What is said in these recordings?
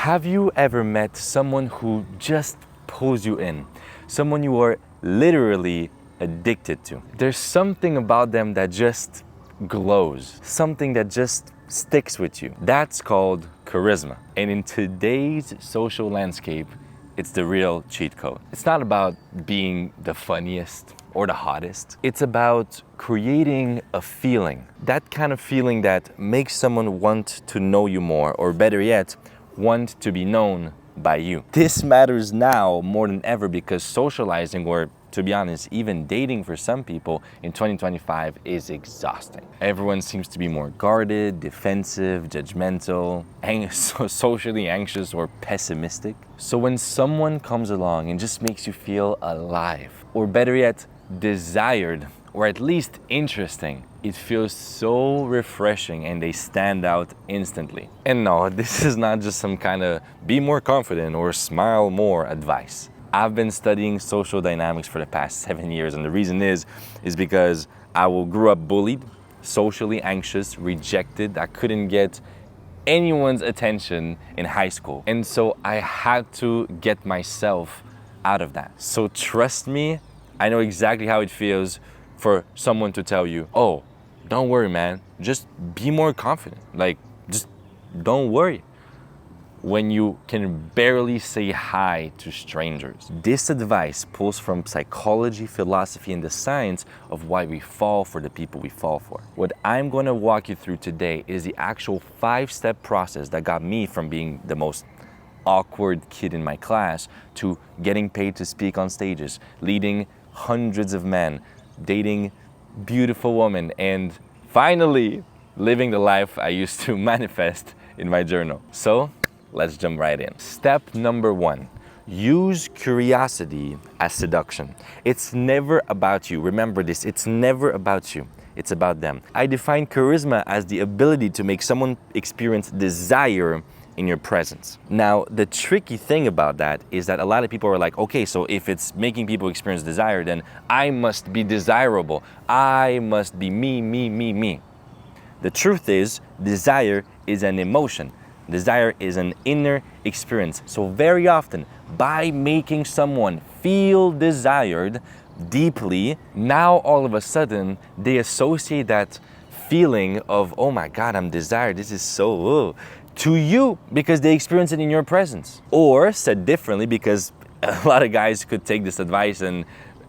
Have you ever met someone who just pulls you in? Someone you are literally addicted to? There's something about them that just glows, something that just sticks with you. That's called charisma. And in today's social landscape, it's the real cheat code. It's not about being the funniest or the hottest. It's about creating a feeling. That kind of feeling that makes someone want to know you more, or better yet, want to be known by you. This matters now more than ever because socializing, or to be honest, even dating for some people in 2025 is exhausting. Everyone seems to be more guarded, defensive, judgmental, socially anxious, or pessimistic. So when someone comes along and just makes you feel alive, or better yet, desired, or at least interesting, it feels so refreshing and they stand out instantly. And no, this is not just some kind of be more confident or smile more advice. I've been studying social dynamics for the past 7 years, and the reason is because I grew up bullied, socially anxious, rejected. I couldn't get anyone's attention in high school. And so I had to get myself out of that. So trust me, I know exactly how it feels for someone to tell you, oh, don't worry, man, just be more confident. Like, just don't worry. When you can barely say hi to strangers. This advice pulls from psychology, philosophy, and the science of why we fall for the people we fall for. What I'm going to walk you through today is the actual 5-step process that got me from being the most awkward kid in my class to getting paid to speak on stages, leading hundreds of men, dating beautiful women, and finally living the life I used to manifest in my journal. So let's jump right in. Step number 1, use curiosity as seduction. It's never about you. Remember this, it's never about you. It's about them. I define charisma as the ability to make someone experience desire in your presence. Now, the tricky thing about that is that a lot of people are like, okay, so if it's making people experience desire, then I must be desirable. I must be me. The truth is, desire is an emotion. Desire is an inner experience. So very often, by making someone feel desired deeply, now all of a sudden, they associate that feeling of, oh my God, I'm desired, this is so, to you because they experience it in your presence. Or said differently, because a lot of guys could take this advice and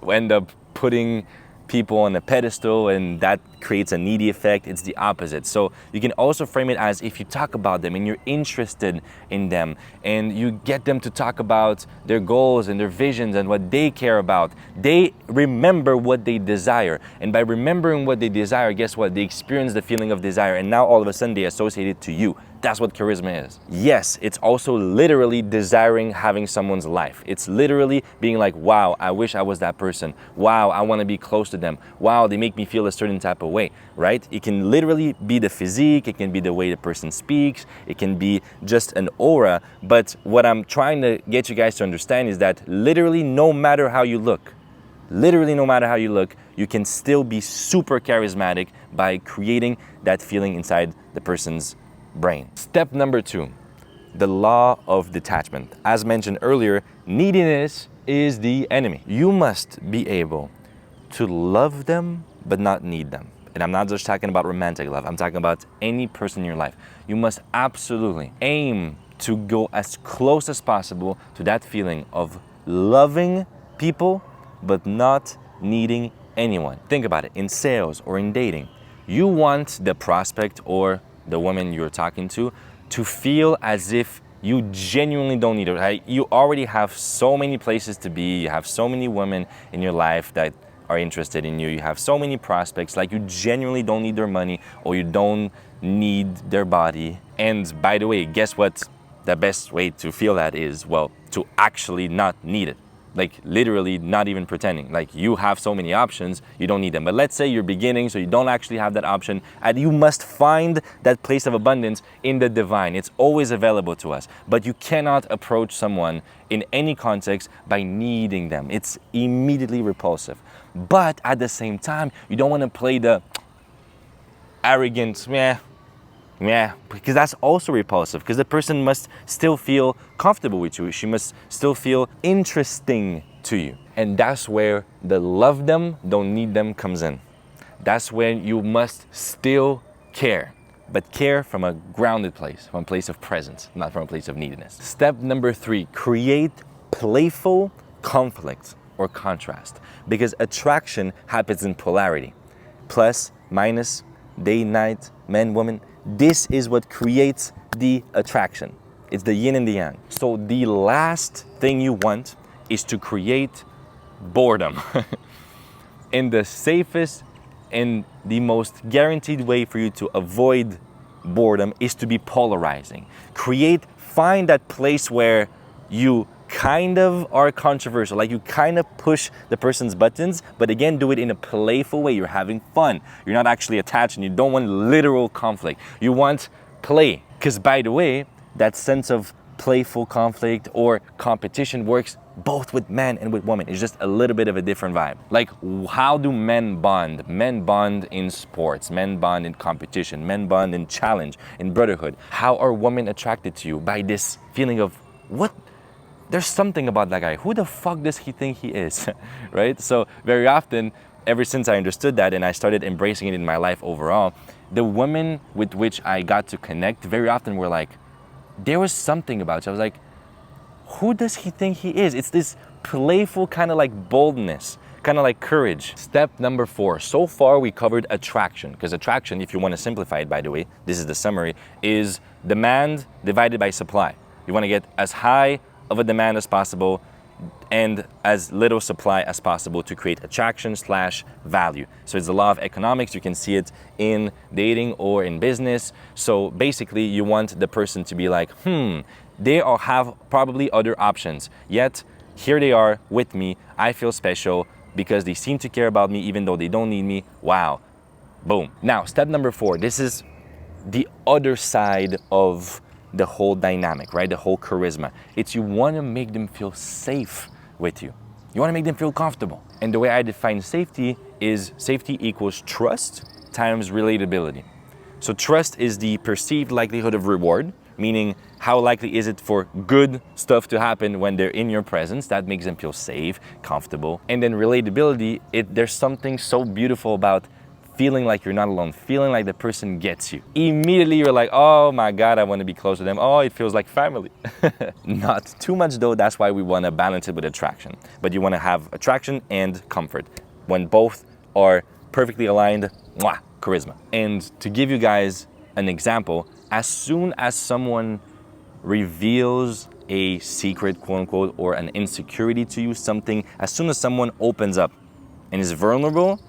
end up putting people on a pedestal, and that creates a needy effect. It's the opposite. So you can also frame it as if you talk about them and you're interested in them and you get them to talk about their goals and their visions and what they care about, they remember what they desire. And by remembering what they desire, guess what? They experience the feeling of desire, and now all of a sudden they associate it to you. That's what charisma is. Yes, it's also literally desiring having someone's life. It's literally being like, wow, I wish I was that person. Wow, I want to be close to them. Wow, they make me feel a certain type of way, right? It can literally be the physique. It can be the way the person speaks. It can be just an aura. But what I'm trying to get you guys to understand is that literally no matter how you look, you can still be super charismatic by creating that feeling inside the person's brain. Step number 2, the law of detachment. As mentioned earlier, neediness is the enemy. You must be able to love them, but not need them. And I'm not just talking about romantic love. I'm talking about any person in your life. You must absolutely aim to go as close as possible to that feeling of loving people, but not needing anyone. Think about it. In sales or in dating, you want the prospect or the woman you're talking to feel as if you genuinely don't need her. Right? You already have so many places to be. You have so many women in your life that are interested in you. You have so many prospects, like you genuinely don't need their money or you don't need their body. And by the way, guess what? The best way to feel that is, well, to actually not need it. Like literally not even pretending. Like you have so many options, you don't need them. But let's say you're beginning, so you don't actually have that option, and you must find that place of abundance in the divine. It's always available to us. But you cannot approach someone in any context by needing them. It's immediately repulsive. But at the same time, you don't want to play the arrogant, Yeah, because that's also repulsive, because the person must still feel comfortable with you. She must still feel interesting to you. And that's where the love them, don't need them comes in. That's when you must still care, but care from a grounded place, from a place of presence, not from a place of neediness. Step number 3, create playful conflict or contrast, because attraction happens in polarity. Plus, minus, day, night, man, woman. This is what creates the attraction. It's the yin and the yang. So the last thing you want is to create boredom. In the safest and the most guaranteed way for you to avoid boredom is to be polarizing. Find that place where you kind of are controversial, like you kind of push the person's buttons, but again, do it in a playful way. You're having fun. You're not actually attached, and you don't want literal conflict. You want play. Because by the way, that sense of playful conflict or competition works both with men and with women. It's just a little bit of a different vibe. Like, how do men bond? Men bond in sports, men bond in competition, men bond in challenge, in brotherhood. How are women attracted to you? By this feeling of, what? There's something about that guy. Who the fuck does he think he is? Right? So very often, ever since I understood that and I started embracing it in my life overall, the women with which I got to connect very often were like, there was something about you. I was like, who does he think he is? It's this playful kind of like boldness, kind of like courage. Step number 4. So far we covered attraction, because attraction, if you want to simplify it, by the way, this is the summary, is demand divided by supply. You want to get as high of a demand as possible and as little supply as possible to create attraction/value. So it's the law of economics. You can see it in dating or in business. So basically you want the person to be like, they all have probably other options, yet here they are with me. I feel special because they seem to care about me even though they don't need me. Wow. Boom. Now, step number 4, this is the other side of the whole dynamic, right? The whole charisma. It's you want to make them feel safe with you. You want to make them feel comfortable. And the way I define safety is safety equals trust times relatability. So trust is the perceived likelihood of reward, meaning how likely is it for good stuff to happen when they're in your presence. That makes them feel safe, comfortable. And then relatability, there's something so beautiful about feeling like you're not alone, feeling like the person gets you. Immediately you're like, oh my God, I want to be close to them. Oh, it feels like family. Not too much though, that's why we want to balance it with attraction. But you want to have attraction and comfort. When both are perfectly aligned, mwah, charisma. And to give you guys an example, as soon as someone reveals a secret, quote unquote, or an insecurity to you, something, as soon as someone opens up and is vulnerable,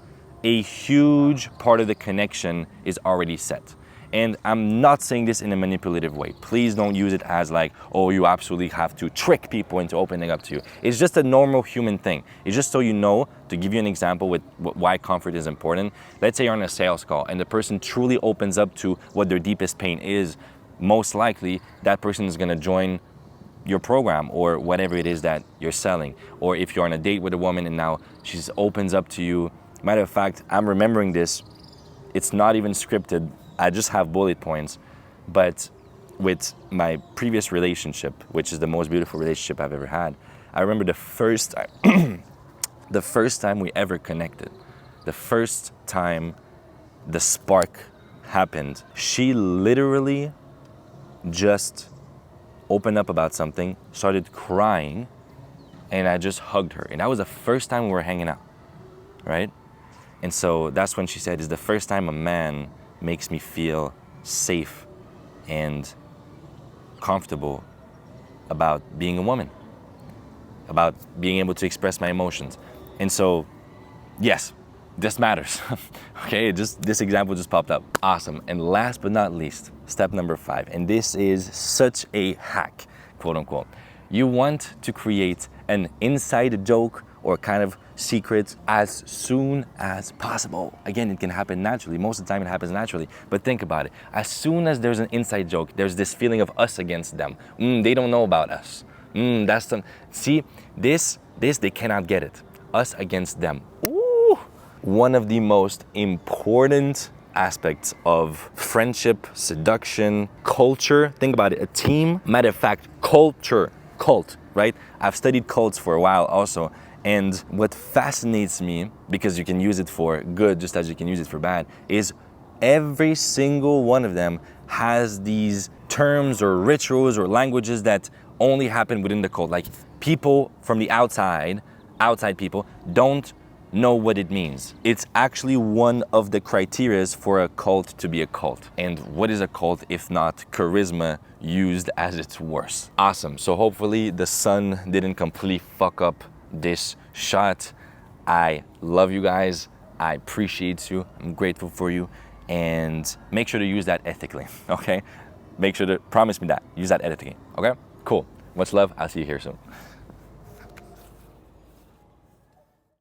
a huge part of the connection is already set. And I'm not saying this in a manipulative way. Please don't use it as like, oh, you absolutely have to trick people into opening up to you. It's just a normal human thing. It's just so you know, to give you an example with why comfort is important. Let's say you're on a sales call and the person truly opens up to what their deepest pain is. Most likely, that person is gonna join your program or whatever it is that you're selling. Or if you're on a date with a woman and now she just opens up to you. Matter of fact, I'm remembering this. It's not even scripted. I just have bullet points. But with my previous relationship, which is the most beautiful relationship I've ever had, I remember the first time, the first time we ever connected, the first time the spark happened, she literally just opened up about something, started crying, and I just hugged her. And that was the first time we were hanging out, right? And so that's when she said, it's the first time a man makes me feel safe and comfortable about being a woman, about being able to express my emotions. And so, yes, this matters. Okay, this example just popped up. Awesome. And last but not least, step number 5, and this is such a hack, quote unquote. You want to create an inside joke or kind of secret as soon as possible. Again, it can happen naturally. Most of the time it happens naturally. But think about it. As soon as there's an inside joke, there's this feeling of us against them. They don't know about us. That's some. See, this they cannot get it. Us against them. Ooh. One of the most important aspects of friendship, seduction, culture. Think about it, a team, matter of fact, culture, cult, right? I've studied cults for a while also. And what fascinates me, because you can use it for good just as you can use it for bad, is every single one of them has these terms or rituals or languages that only happen within the cult. Like people from the outside people don't know what it means. It's actually one of the criterias for a cult to be a cult. And what is a cult if not charisma used as its worst? Awesome. So hopefully the sun didn't completely fuck up this shot. I love you guys. I appreciate you. I'm grateful for you. And make sure to use that ethically, okay? Make sure to promise me that. Use that ethically, okay? Cool. Much love. I'll see you here soon.